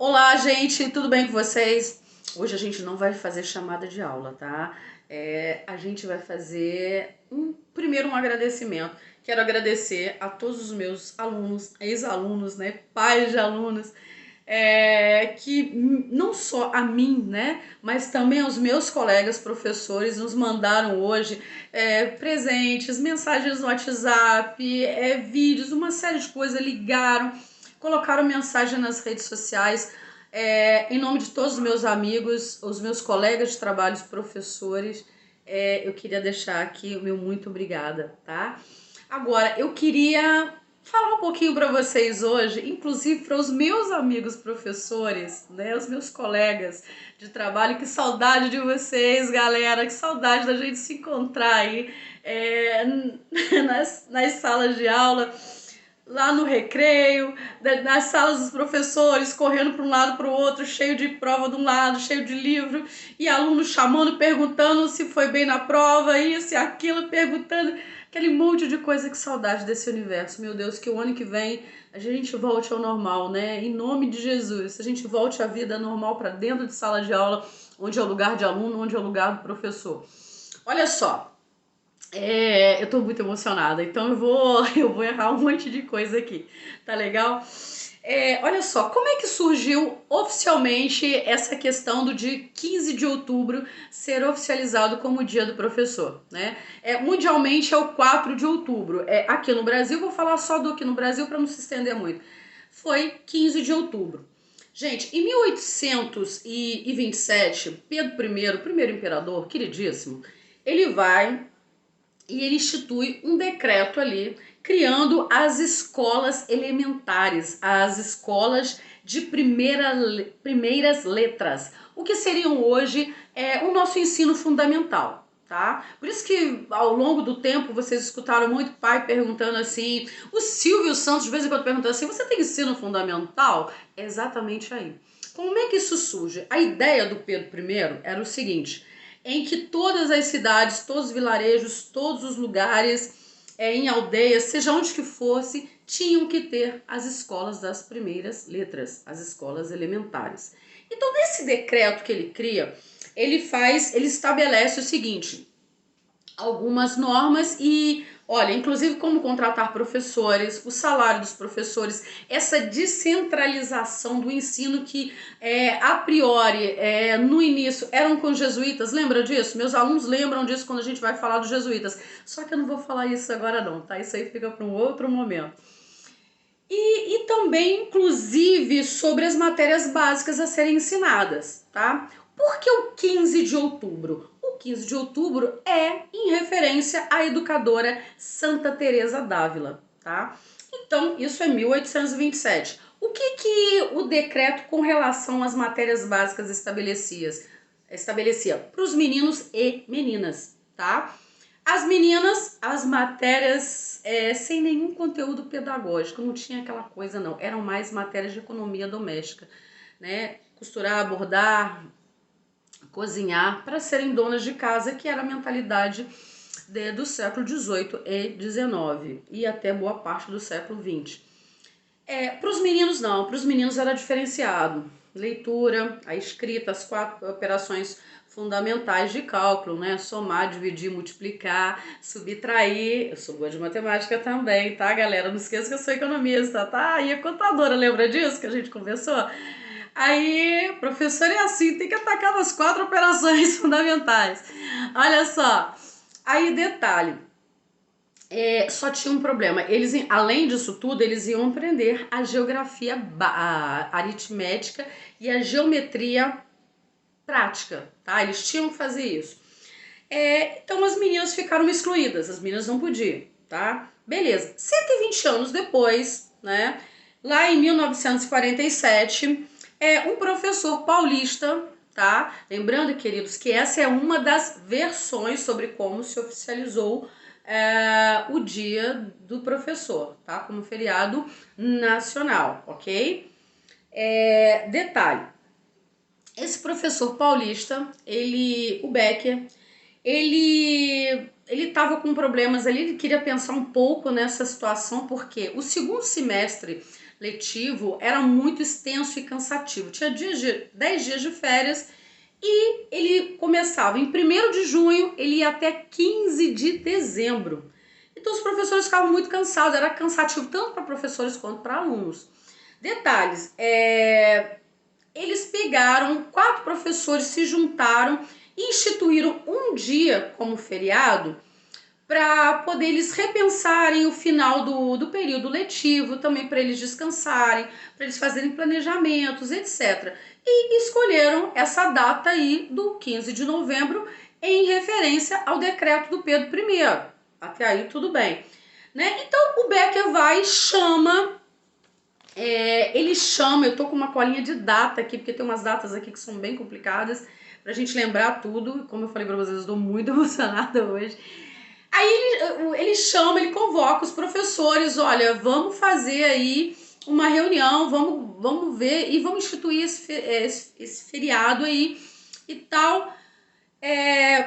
Olá, gente, tudo bem com vocês? Hoje a gente não vai fazer chamada de aula, tá? A gente vai fazer primeiro um agradecimento. Quero agradecer a todos os meus alunos, ex-alunos, né, pais de alunos, que não só a mim, né, mas também aos meus colegas professores nos mandaram hoje presentes, mensagens no WhatsApp, vídeos, uma série de coisas, ligaram, colocaram mensagem nas redes sociais. Em nome de todos os meus amigos, os meus colegas de trabalho, os professores, eu queria deixar aqui o meu muito obrigada, tá? Agora, eu queria falar um pouquinho para vocês hoje, inclusive para os meus amigos professores, né, os meus colegas de trabalho. Que saudade de vocês, galera, que saudade da gente se encontrar aí nas salas de aula, lá no recreio, nas salas dos professores, correndo para um lado para o outro, cheio de prova de um lado, cheio de livro, e alunos chamando, perguntando se foi bem na prova, isso e aquilo, perguntando aquele monte de coisa. Que saudade desse universo, meu Deus, que o ano que vem a gente volte ao normal, né? Em nome de Jesus, a gente volte à vida normal para dentro de sala de aula, onde é o lugar de aluno, onde é o lugar do professor. Olha só, eu tô muito emocionada, então eu vou errar um monte de coisa aqui, tá legal? Olha só, como é que surgiu oficialmente essa questão do dia 15 de outubro ser oficializado como o Dia do Professor, né? Mundialmente é o 4 de outubro. Aqui no Brasil, vou falar só do aqui no Brasil para não se estender muito. Foi 15 de outubro. Gente, em 1827, Pedro I, o primeiro imperador, queridíssimo, ele vai e ele institui um decreto ali, criando as escolas elementares, as escolas de primeiras letras, o que seriam hoje o nosso ensino fundamental. Tá? Por isso que ao longo do tempo vocês escutaram muito pai perguntando assim, o Silvio Santos de vez em quando perguntando assim, você tem ensino fundamental? É exatamente aí. Como é que isso surge? A ideia do Pedro I era o seguinte: em que todas as cidades, todos os vilarejos, todos os lugares, em aldeias, seja onde que fosse, tinham que ter as escolas das primeiras letras, as escolas elementares. Então, nesse decreto que ele cria, ele estabelece o seguinte: algumas normas e, olha, inclusive como contratar professores, o salário dos professores, essa descentralização do ensino que a priori, no início, eram com os jesuítas. Lembra disso? Meus alunos lembram disso quando a gente vai falar dos jesuítas. Só que eu não vou falar isso agora não, tá? Isso aí fica para um outro momento. E também, inclusive, sobre as matérias básicas a serem ensinadas, tá? Por que o 15 de outubro? O 15 de outubro é em referência à educadora Santa Teresa d'Ávila, tá? Então, isso é 1827. O que o decreto com relação às matérias básicas estabelecia para os meninos e meninas, tá? As meninas, as matérias sem nenhum conteúdo pedagógico, não tinha aquela coisa não, eram mais matérias de economia doméstica, né? Costurar, bordar, cozinhar, para serem donas de casa, que era a mentalidade do século XVIII e XIX e até boa parte do século XX. Para os meninos não, para os meninos era diferenciado. Leitura, a escrita, as 4 operações fundamentais de cálculo, né? Somar, dividir, multiplicar, subtrair. Eu sou boa de matemática também, tá, galera? Não esqueça que eu sou economista, tá? E a contadora, lembra disso que a gente conversou? Aí, professor é assim, tem que atacar nas 4 operações fundamentais. Olha só, aí detalhe, só tinha um problema. Eles, além disso tudo, eles iam aprender a geografia, a aritmética e a geometria prática, tá? Eles tinham que fazer isso. Então as meninas ficaram excluídas, as meninas não podiam, tá? Beleza. 120 anos depois, né? Lá em 1947, um professor paulista, tá? Lembrando, queridos, que essa é uma das versões sobre como se oficializou o dia do professor, tá? Como feriado nacional, ok? Detalhe, esse professor paulista, o Becker, ele estava com problemas ali, ele queria pensar um pouco nessa situação, porque o segundo semestre letivo era muito extenso e cansativo. Tinha 10 dias de férias e ele começava em 1º de junho, ele ia até 15 de dezembro. Então os professores ficavam muito cansados, era cansativo tanto para professores quanto para alunos. Detalhes, eles pegaram, 4 professores se juntaram e instituíram um dia como feriado para poder eles repensarem o final do período letivo, também para eles descansarem, para eles fazerem planejamentos, etc. E escolheram essa data aí do 15 de novembro em referência ao decreto do Pedro I. Até aí tudo bem, né? Então o Becker vai e chama, ele chama, eu tô com uma colinha de data aqui, porque tem umas datas aqui que são bem complicadas, pra gente lembrar tudo. Como eu falei pra vocês, eu estou muito emocionada hoje. Aí ele chama, ele convoca os professores, olha, vamos fazer aí uma reunião, vamos ver e vamos instituir esse feriado aí e tal,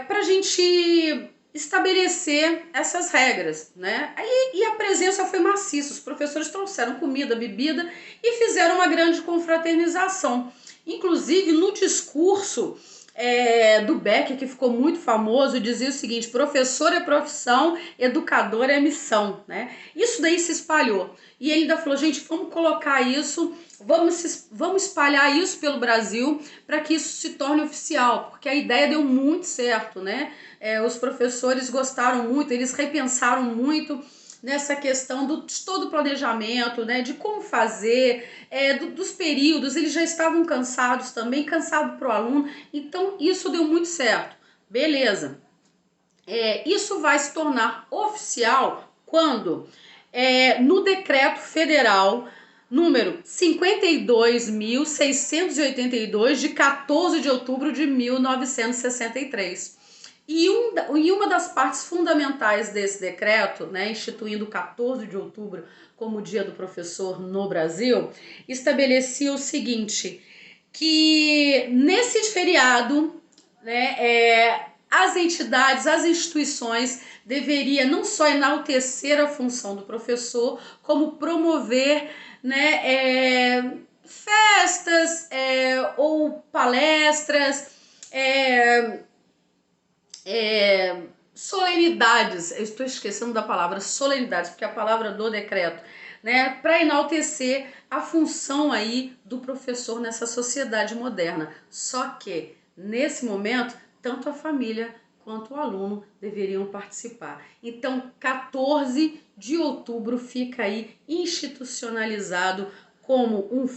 pra gente estabelecer essas regras, né? E a presença foi maciça, os professores trouxeram comida, bebida e fizeram uma grande confraternização. Inclusive, no discurso do Becker, que ficou muito famoso, dizia o seguinte: professor é profissão, educador é missão, né? Isso daí se espalhou. E ele ainda falou, gente, vamos colocar isso, vamos espalhar isso pelo Brasil para que isso se torne oficial, porque a ideia deu muito certo, né? Os professores gostaram muito, eles repensaram muito nessa questão de todo o planejamento, né, de como fazer, dos períodos. Eles já estavam cansados também, cansado para o aluno, então isso deu muito certo. Beleza. Isso vai se tornar oficial quando, no decreto federal número 52.682, de 14 de outubro de 1963. E uma das partes fundamentais desse decreto, né, instituindo 14 de outubro como Dia do Professor no Brasil, estabelecia o seguinte, que nesse feriado, né, as entidades, as instituições deveriam não só enaltecer a função do professor, como promover, né, festas ou palestras, solenidades. Eu estou esquecendo da palavra solenidades, porque é a palavra do decreto, né, para enaltecer a função aí do professor nessa sociedade moderna. Só que, nesse momento, tanto a família quanto o aluno deveriam participar. Então, 14 de outubro fica aí institucionalizado como um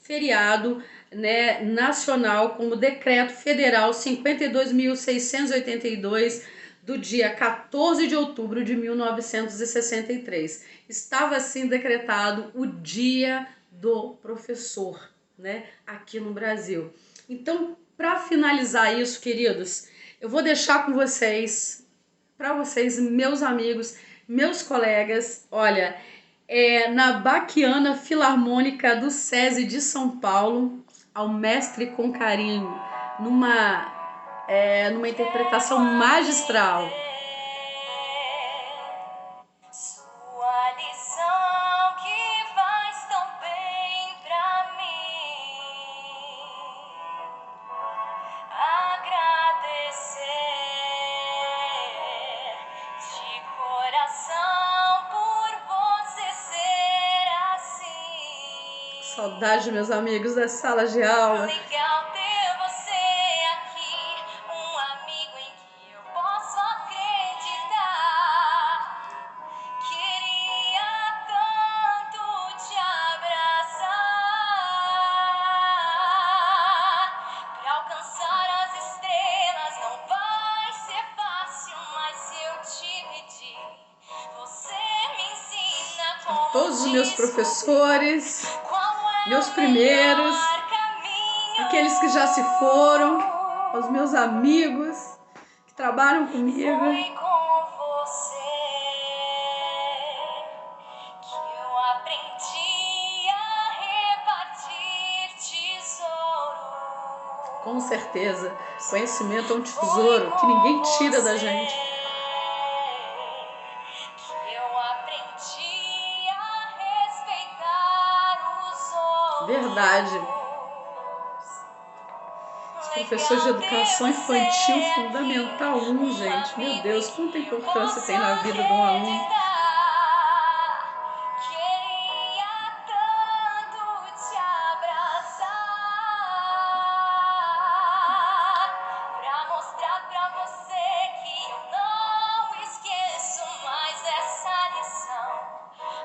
feriado, né, nacional, como decreto federal 52.682 do dia 14 de outubro de 1963. Estava assim decretado o Dia do Professor, né, aqui no Brasil. Então, para finalizar isso, queridos, eu vou deixar com vocês, para vocês, meus amigos, meus colegas, olha, na Baquiana Filarmônica do SESI de São Paulo, ao Mestre com Carinho, numa interpretação magistral. Sua lição que faz tão bem pra mim, agradecer de coração por você ser assim. Saudade, meus amigos, das salas de aula. Legal ter você aqui, um amigo em que eu posso acreditar. Queria tanto te abraçar. Pra alcançar as estrelas não vai ser fácil, mas se eu te pedir, você me ensina como Todos os meus professores, meus primeiros, aqueles que já se foram, aos meus amigos que trabalham comigo. Foi com você que eu aprendi a repartir tesouro. Com certeza, conhecimento é um tesouro que ninguém tira da gente. Que eu aprendi a respeitar Professor de Educação Infantil Fundamental 1, gente. Meu Deus, quanta importância tem na vida de um aluno. Queria tanto te abraçar pra mostrar pra você que eu não esqueço mais essa lição.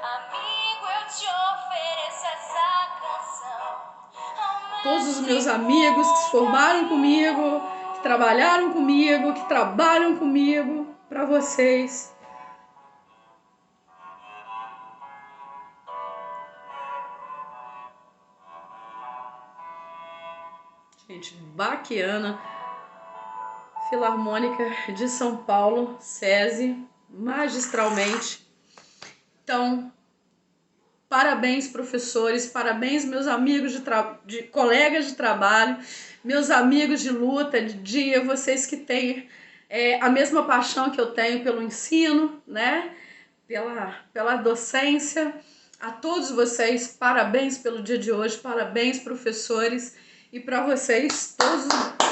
Amigo, eu te ofereço essa canção. Todos os meus amigos que se formaram comigo, que trabalharam comigo, que trabalham comigo, para vocês. Gente, Baquiana, Filarmônica de São Paulo, SESI, magistralmente. Então, parabéns, professores, parabéns, meus amigos de colegas de trabalho, meus amigos de luta, de dia, vocês que têm a mesma paixão que eu tenho pelo ensino, né? Pela docência. A todos vocês, parabéns pelo dia de hoje, parabéns, professores, e para vocês,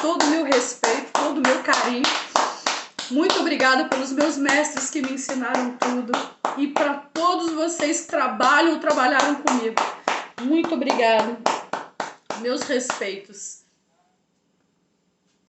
todo o meu respeito, todo o meu carinho. Muito obrigada pelos meus mestres que me ensinaram tudo e para todos vocês que trabalharam comigo. Muito obrigada. Meus respeitos.